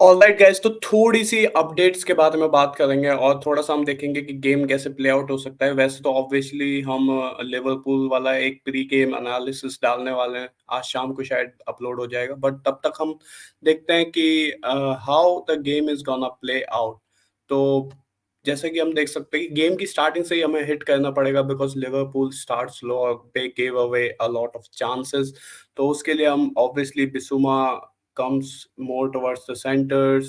Alright guys, तो थोड़ी-सी updates के बारे में बात करेंगे और थोड़ा-सा हम देखेंगे कि गेम कैसे प्ले आउट हो सकता है। वैसे तो ऑब्वियसली हम लिवरपूल वाला एक प्री गेम एनालिसिस डालने वाले हैं। आज शाम को शायद अपलोड हो जाएगा, बट तब तक हम देखते हैं कि how the game is gonna play out. तो जैसे कि हम देख सकते हैं कि गेम की स्टार्टिंग से ही हमें हिट करना पड़ेगा बिकॉज़ लिवरपूल स्टार्ट स्लो और they give away a lot of chances. तो उसके लिए हम obviously बिसुमा comes more towards the centers,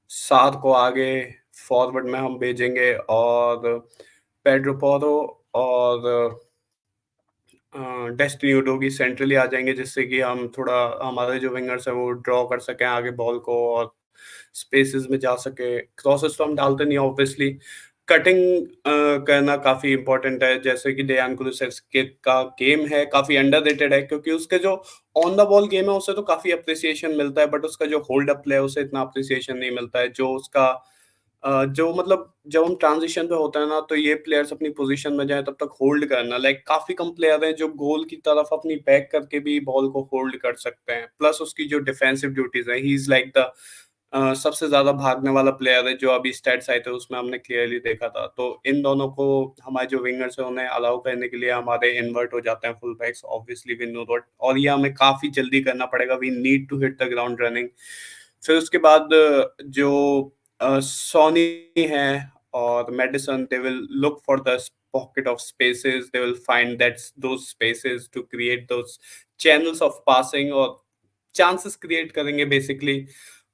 सात को आगे फॉरवर्ड में हम भेजेंगे और पेड्रो पोरो और डेस्टिनी उडोगी सेंट्रली आ जाएँगे, जिससे कि हम थोड़ा हमारे जो विंगर्स हैं वो ड्रॉ कर सकें आगे बॉल को और स्पेसेस में जा सके। क्रॉसेस तो हम डालते नहीं ऑब्वियसली। कटिंग करना काफ़ी इम्पोर्टेंट है, जैसे कि डेयान कुलुसेव्स्की का गेम है, काफ़ी अंडररेटेड है क्योंकि उसके जो ऑन द बॉल गेम है उससे तो काफ़ी एप्रिसिएशन मिलता है, बट उसका जो होल्ड अप प्ले है उससे इतना एप्रिसिएशन नहीं मिलता है। जो उसका जो मतलब जब हम ट्रांज़िशन पे होते हैं ना, तो ये प्लेयर्स अपनी पोज़ीशन में जाएँ तब तक होल्ड करना, लाइक काफ़ी कम प्लेयर हैं जो गोल की तरफ अपनी बैक करके भी बॉल को होल्ड कर सकते हैं। प्लस उसकी जो डिफेंसिव ड्यूटीज़ हैं, ही इज़ लाइक द सबसे ज़्यादा भागने वाला प्लेयर है, जो अभी स्टैट्स आए थे उसमें हमने क्लियरली देखा था। तो इन दोनों को हमारे जो विंगर्स हैं उन्हें अलाउ करने के लिए हमारे इन्वर्ट हो जाते हैं full backs, obviously we know that, और ये हमें काफ़ी जल्दी करना पड़ेगा। We need to hit the ground running. फिर उसके बाद जो सोनी है और Maddison, they will look for the pocket of spaces. They will find that those spaces to create those channels of passing और चांसेस क्रिएट करेंगे basically.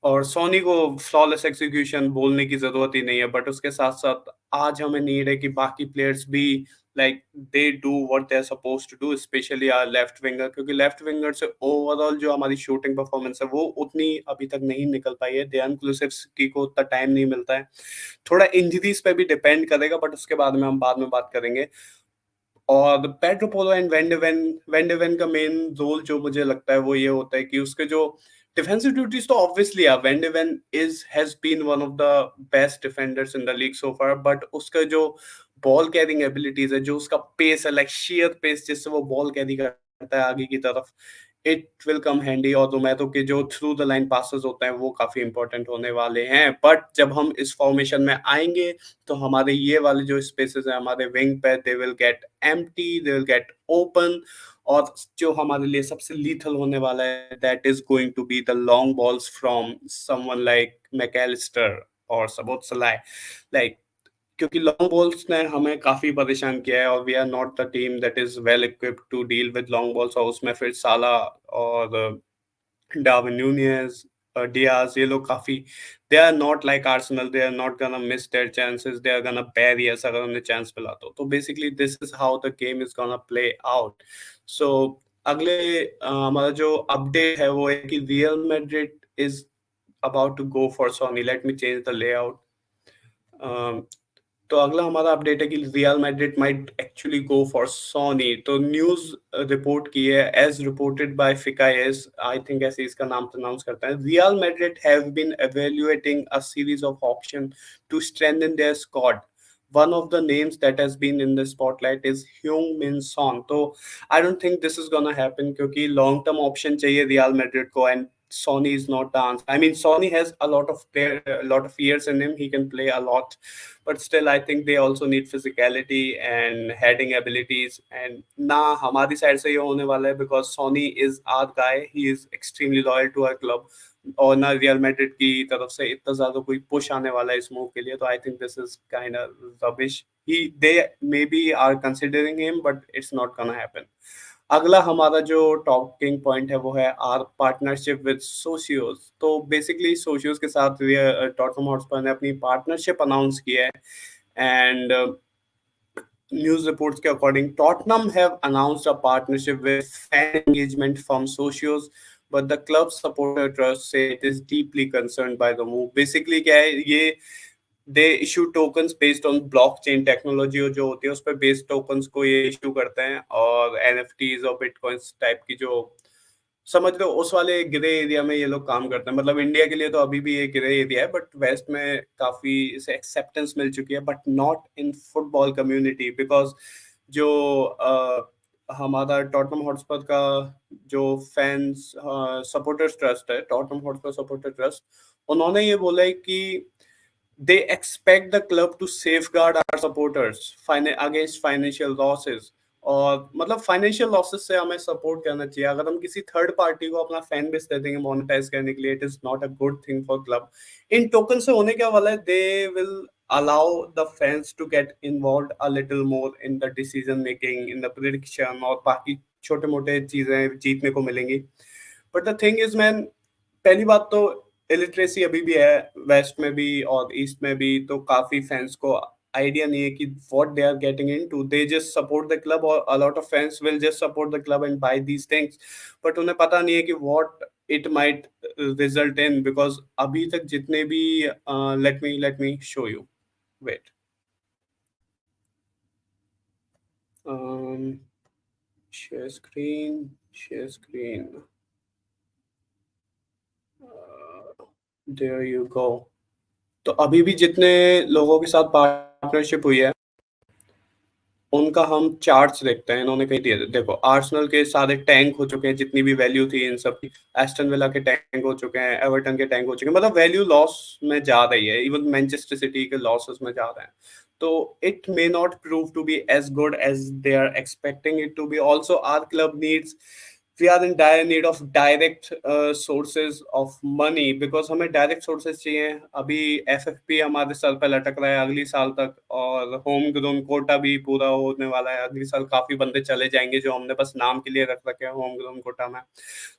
और सोनी को फ्लॉलेस एग्जीक्यूशन बोलने की ज़रूरत ही नहीं है, बट उसके साथ-साथ आज हमें नीड है कि बाकी प्लेयर्स भी like they do what they are supposed to do, specially our left winger, क्योंकि लेफ्ट विंगर से ओवरऑल जो हमारी शूटिंग परफॉर्मेंस है वो उतनी अभी तक नहीं निकल पाई है। देयान कुलुसेव्स्की को उतना टाइम नहीं मिलता है। थोड़ा इंजरीज़ पे भी डिपेंड करेगा, बट उसके बाद में हम बाद में बात करेंगे। और Pedro Porro and Van de Ven का मेन रोल जो मुझे लगता है वो ये होता है कि उसके जो डिफेंसिव ड्यूटीज तो obviously Van de Ven is has been one of the best defenders in the league so far, but उसका जो बॉल कैरिंग एबिलिटीज है, जो उसका पेस है, लाइक शेयर पेस जिससे वो बॉल कैरी करता है आगे की तरफ, इट विल कम हैंडी। और रोमेरो के जो थ्रू द लाइन पासेस होते हैं वो काफी इंपॉर्टेंट होने वाले हैं। बट जब हम इस फॉर्मेशन में आएंगे तो हमारे ये वाले जो स्पेसेस हैं हमारे विंग पे, they will get empty, they will get open. और जो हमारे लिए सबसे लीथल होने वाला है, that is going to be the long balls from someone like Mac Allister और सबोत्सलाई, लाइक क्योंकि लॉन्ग बॉल्स ने हमें काफ़ी परेशान किया है और we are not the team that is well equipped to deal with long balls. और उसमें फिर साला और डार्विन न्यूनेज़, डियाज़, ये लोग काफ़ी, they are not like Arsenal, they are not gonna miss their chances, they are gonna bury us अगर उन्हें चांस मिला तो। तो basically this is how the game is gonna play out. So अगले हमारा जो अपडेट है वो है कि Real Madrid is about to go for Sony. Let me change the layout. Uh, तो अगला हमारा अपडेट है कि Real Madrid might actually go for Sony. तो न्यूज़ रिपोर्ट की है, as reported by Fichajes, I think ऐसे इसका नाम प्रोनाउंस करते हैं। Real Madrid have been evaluating a series of option to strengthen their squad. One of the names that has been in the spotlight is Heung-min Son. तो I don't think this is gonna happen क्योंकि long term option चाहिए real Madrid को, and Sonny is not the answer. I mean, Sonny has a lot of years in him. He can play a lot, but still, I think they also need physicality and heading abilities. And ना हमारी side से ये होने वाला है because Sonny is our guy. He is extremely loyal to our club. और ना real Madrid की तरफ से इतना ज्यादा कोई पुश आने वाला है इस मूव के लिए, तो I think this is kind of rubbish. He they maybe are considering him, but it's not gonna happen. अगला हमारा जो टॉकिंग पॉइंट है वो है आर पार्टनरशिप विद सोशियोज। तो बेसिकली सोशियोज के साथ टॉटनहम हॉटस्पर ने अपनी पार्टनरशिप अनाउंस की है। एंड news reports के according, Tottenham have announced a partnership with fan engagement from Socios, but the club supporter trust say it is deeply concerned by the move. Basically क्या है ये, they issue tokens based on blockchain technology, और जो होती है उस पर based tokens को ये issue करते हैं, और NFTs और bitcoins टाइप की जो, समझ लो उस वाले ग्रे एरिया में ये लोग काम करते हैं। मतलब इंडिया के लिए तो अभी भी ये ग्रे एरिया है, बट वेस्ट में काफी इसे एक्सेप्टेंस मिल चुकी है, but not in football community because जो हमारा टॉटनहम हॉटस्पर का जो फैन्स सपोर्टर्स ट्रस्ट है, टॉटनहम हॉटस्पर सपोर्टर ट्रस्ट, उन्होंने ये बोला है कि they expect the club to safeguard our supporters against financial losses. और मतलब फाइनेंशियल लॉसेस से हमें सपोर्ट करना चाहिए। अगर हम किसी थर्ड पार्टी को अपना फैन बेस दे देंगे मोनेटाइज करने के लिए, it is not a good thing for club. In token से होने क्या वाला है, they will allow the fans to get involved a little more in the decision making, in the prediction, और बाकी छोटे मोटे चीजें जीतने को मिलेंगी। But the thing is man, पहली बात तो इलिटरेसी अभी भी है वेस्ट में भी और ईस्ट में भी, तो काफी फैंस को आइडिया नहीं है कि what they are getting into. They just support the club, और a lot of fans will just support the club and buy these things, but उन्हें पता नहीं है कि what it might result in. Because अभी तक जितने भी let me show you, wait, share screen, share screen, there you go. तो अभी भी जितने लोगों के साथ पार्टनरशिप हुई है, उनका हम चार्ट्स देखते हैं। इन्होंने कही दिए, देखो आर्सेनल के सारे टैंक हो चुके हैं, जितनी भी वैल्यू थी इन सब की। एस्टन विला के टैंक हो चुके हैं, एवर्टन के टैंक हो चुके हैं, मतलब वैल्यू लॉस में जा रही है। इवन मैनचेस्टर सिटी के लॉसेस में जा रहे हैं। तो it may not prove to be as good as they are expecting it to be. Also are club needs, we are in dire need of direct sources of money, because हमें direct sources चाहिए। अभी FFP हमारे sir पे लटक रहा है अगली साल तक, और होम ग्रोन कोटा भी पूरा होने वाला है अगली साल। काफी बंदे चले जाएंगे जो हमने बस नाम के लिए रख रखे हैं होम ग्रोन कोटा में।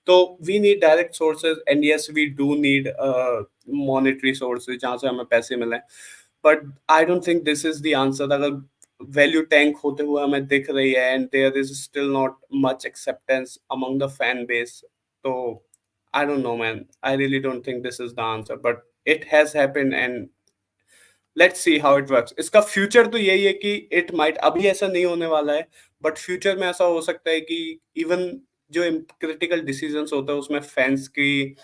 तो we need direct sources, and yes we do need monetary sources जहाँ से हमें पैसे मिले। But I don't think this is the answer. अगर वैल्यू टैंक होते हुए हमें दिख रही है and there is still not much acceptance among the fan base, तो I don't know man, I really don't think this is the answer, but it has happened and let's see how it works. इसका future तो यही है कि it might, अभी ऐसा नहीं होने वाला है, बट फ्यूचर में ऐसा हो सकता है कि इवन जो क्रिटिकल डिसीजंस होते हैं उसमें फैंस की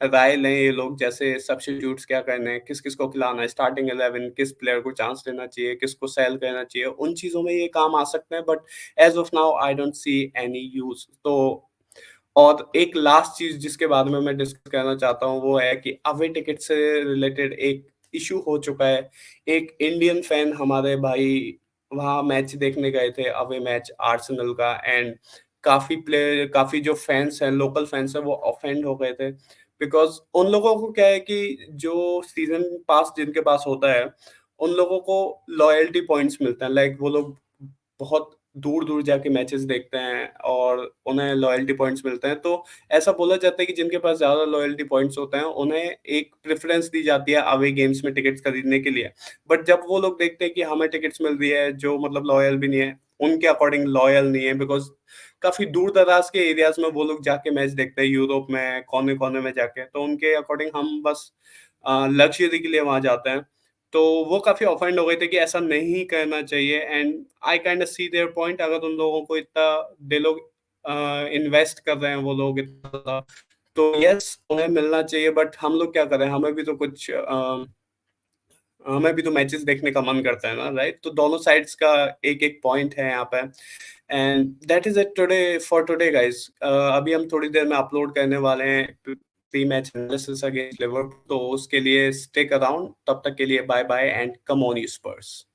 राय लें ये लोग, जैसे सब्स्टिट्यूट्स क्या करने हैं, किस किस को खिलाना है, स्टार्टिंग 11, किस प्लेयर को चांस देना चाहिए, किसको सेल करना चाहिए, उन चीजों में ये काम आ सकते हैं। But as of now I don't see any use. तो और एक लास्ट चीज जिसके बारे में मैं डिस्कस करना चाहता हूँ वो है कि अवे टिकट से रिलेटेड एक इशू हो चुका है। एक इंडियन फैन हमारे भाई वहाँ मैच देखने गए थे, अवे मैच आर्सेनल का, एंड काफी जो फैंस हैं, लोकल फैंस हैं, वो ऑफेंड हो गए थे। बिकॉज उन लोगों को क्या है कि जो सीजन पास जिनके पास होता है, उन लोगों को लॉयल्टी पॉइंट्स मिलते हैं। लाइक वो लोग बहुत दूर-दूर जाके मैचेस देखते हैं और उन्हें लॉयल्टी पॉइंट्स मिलते हैं। तो ऐसा बोला जाता है कि जिनके पास ज़्यादा लॉयल्टी पॉइंट्स होते हैं, उन्हें एक प्रेफ़रेंस दी जाती है अवे गेम्स में टिकट्स खरीदने के लिए। बट जब वो लोग देखते हैं कि हमें टिकट्स मिल रही है जो मतलब लॉयल भी नहीं है, उनके अकॉर्डिंग लॉयल नहीं है, बिकॉज़ काफ़ी दूर-दराज़ के एरियाज़ में वो लोग जाके मैच देखते हैं, यूरोप में कोने-कोने में जाके। तो उनके अकॉर्डिंग हम बस लक्ज़री के लिए वहाँ जाते हैं। तो वो काफ़ी ऑफेंड हो गए थे कि ऐसा नहीं करना चाहिए, and I kind of see their point. अगर उन लोगों को इतना दे लोग इन्वेस्ट कर रहे हैं वो लोग इतना ज़्यादा, तो यस उन्हें मिलना चाहिए। बट हम लोग क्या करें, हमें भी तो मैचेस देखने का मन करता है ना, राइट? तो दोनों साइड्स का एक-एक पॉइंट है यहाँ पे, and that is it today for today guys. अभी हम थोड़ी देर में अपलोड करने वाले हैं pre match analysis against Liverpool, तो उसके लिए स्टिक अराउंड। तब तक के लिए bye bye and come on you Spurs.